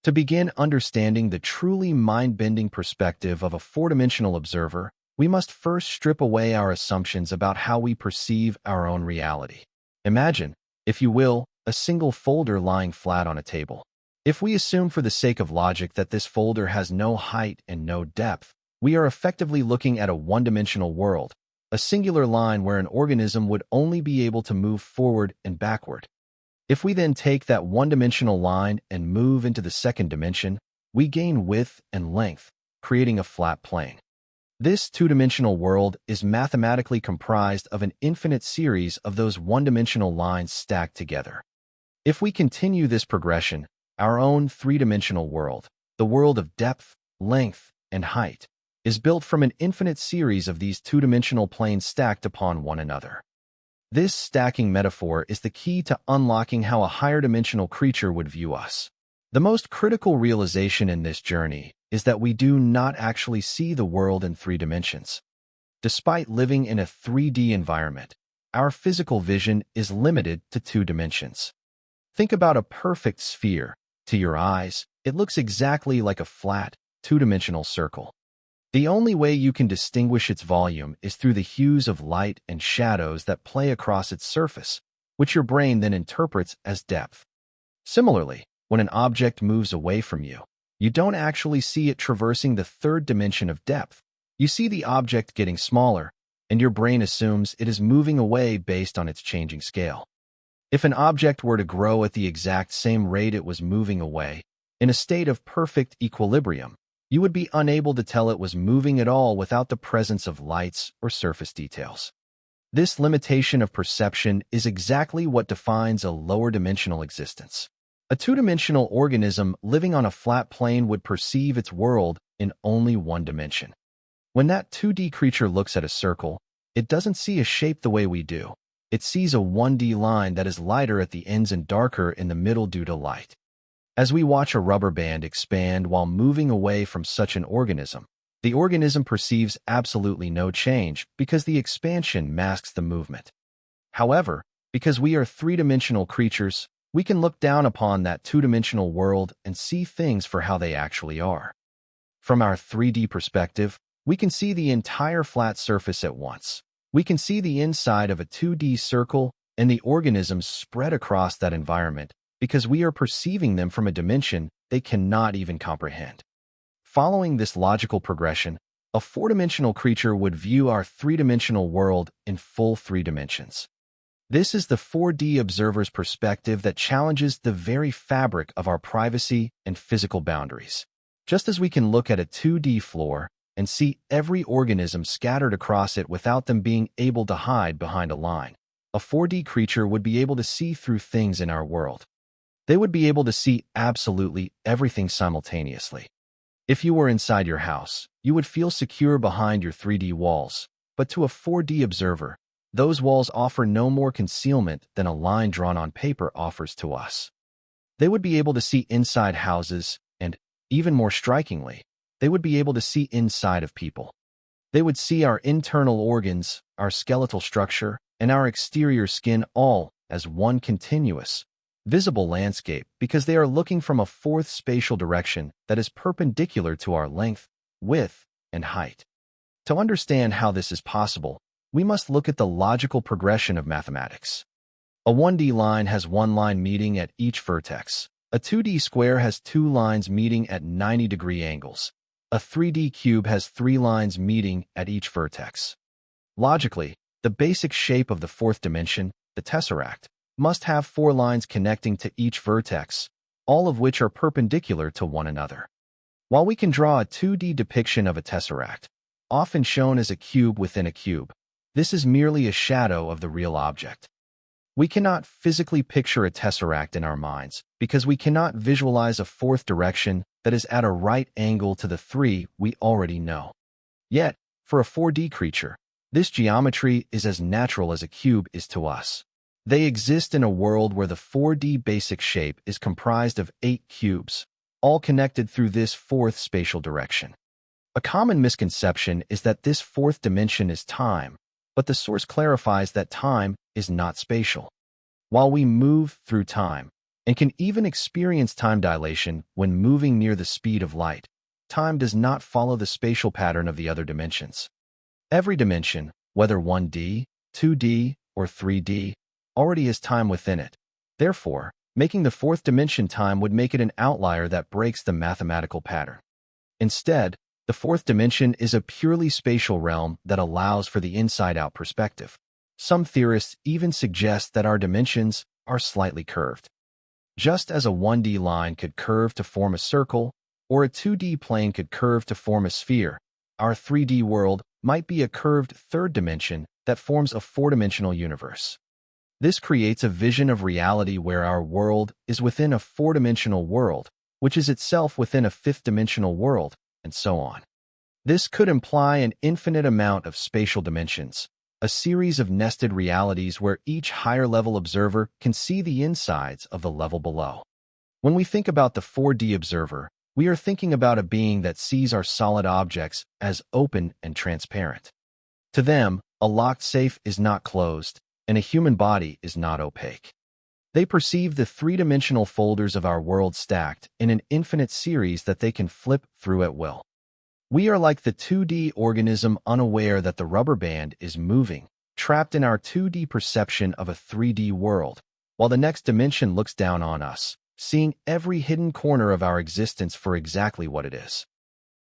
To begin understanding the truly mind-bending perspective of a four-dimensional observer, we must first strip away our assumptions about how we perceive our own reality. Imagine, if you will, a single folder lying flat on a table. If we assume for the sake of logic that this folder has no height and no depth, we are effectively looking at a one-dimensional world, a singular line where an organism would only be able to move forward and backward. If we then take that one-dimensional line and move into the second dimension, we gain width and length, creating a flat plane. This two-dimensional world is mathematically comprised of an infinite series of those one-dimensional lines stacked together. If we continue this progression, our own three-dimensional world, the world of depth, length, and height, is built from an infinite series of these two-dimensional planes stacked upon one another. This stacking metaphor is the key to unlocking how a higher-dimensional creature would view us. The most critical realization in this journey is that we do not actually see the world in three dimensions. Despite living in a 3D environment, our physical vision is limited to two dimensions. Think about a perfect sphere. To your eyes, it looks exactly like a flat, two-dimensional circle. The only way you can distinguish its volume is through the hues of light and shadows that play across its surface, which your brain then interprets as depth. Similarly, when an object moves away from you, you don't actually see it traversing the third dimension of depth. You see the object getting smaller, and your brain assumes it is moving away based on its changing scale. If an object were to grow at the exact same rate it was moving away, in a state of perfect equilibrium, you would be unable to tell it was moving at all without the presence of lights or surface details. This limitation of perception is exactly what defines a lower-dimensional existence. A two-dimensional organism living on a flat plane would perceive its world in only one dimension. When that 2D creature looks at a circle, it doesn't see a shape the way we do. It sees a 1D line that is lighter at the ends and darker in the middle due to light. As we watch a rubber band expand while moving away from such an organism, the organism perceives absolutely no change because the expansion masks the movement. However, because we are three-dimensional creatures, we can look down upon that two-dimensional world and see things for how they actually are. From our 3D perspective, we can see the entire flat surface at once. We can see the inside of a 2D circle and the organisms spread across that environment because we are perceiving them from a dimension they cannot even comprehend. Following this logical progression, a four-dimensional creature would view our three-dimensional world in full three dimensions. This is the 4D observer's perspective that challenges the very fabric of our privacy and physical boundaries. Just as we can look at a 2D floor and see every organism scattered across it without them being able to hide behind a line, a 4D creature would be able to see through things in our world. They would be able to see absolutely everything simultaneously. If you were inside your house, you would feel secure behind your 3D walls, but to a 4D observer, those walls offer no more concealment than a line drawn on paper offers to us. They would be able to see inside houses, and, even more strikingly, they would be able to see inside of people. They would see our internal organs, our skeletal structure, and our exterior skin all as one continuous, visible landscape because they are looking from a fourth spatial direction that is perpendicular to our length, width, and height. To understand how this is possible, we must look at the logical progression of mathematics. A 1D line has one line meeting at each vertex. A 2D square has two lines meeting at 90-degree angles. A 3D cube has three lines meeting at each vertex. Logically, the basic shape of the fourth dimension, the tesseract, must have four lines connecting to each vertex, all of which are perpendicular to one another. While we can draw a 2D depiction of a tesseract, often shown as a cube within a cube, this is merely a shadow of the real object. We cannot physically picture a tesseract in our minds because we cannot visualize a fourth direction that is at a right angle to the three we already know. Yet, for a 4D creature, this geometry is as natural as a cube is to us. They exist in a world where the 4D basic shape is comprised of 8 cubes, all connected through this fourth spatial direction. A common misconception is that this fourth dimension is time, but the source clarifies that time is not spatial. While we move through time, and can even experience time dilation when moving near the speed of light. Time does not follow the spatial pattern of the other dimensions. Every dimension, whether 1D, 2D, or 3D, already has time within it. Therefore, making the fourth dimension time would make it an outlier that breaks the mathematical pattern. Instead, the fourth dimension is a purely spatial realm that allows for the inside-out perspective. Some theorists even suggest that our dimensions are slightly curved. Just as a 1D line could curve to form a circle, or a 2D plane could curve to form a sphere, our 3D world might be a curved third dimension that forms a four-dimensional universe. This creates a vision of reality where our world is within a four-dimensional world, which is itself within a fifth-dimensional world, and so on. This could imply an infinite amount of spatial dimensions, a series of nested realities where each higher-level observer can see the insides of the level below. When we think about the 4D observer, we are thinking about a being that sees our solid objects as open and transparent. To them, a locked safe is not closed, and a human body is not opaque. They perceive the three-dimensional folders of our world stacked in an infinite series that they can flip through at will. We are like the 2D organism unaware that the rubber band is moving, trapped in our 2D perception of a 3D world, while the next dimension looks down on us, seeing every hidden corner of our existence for exactly what it is.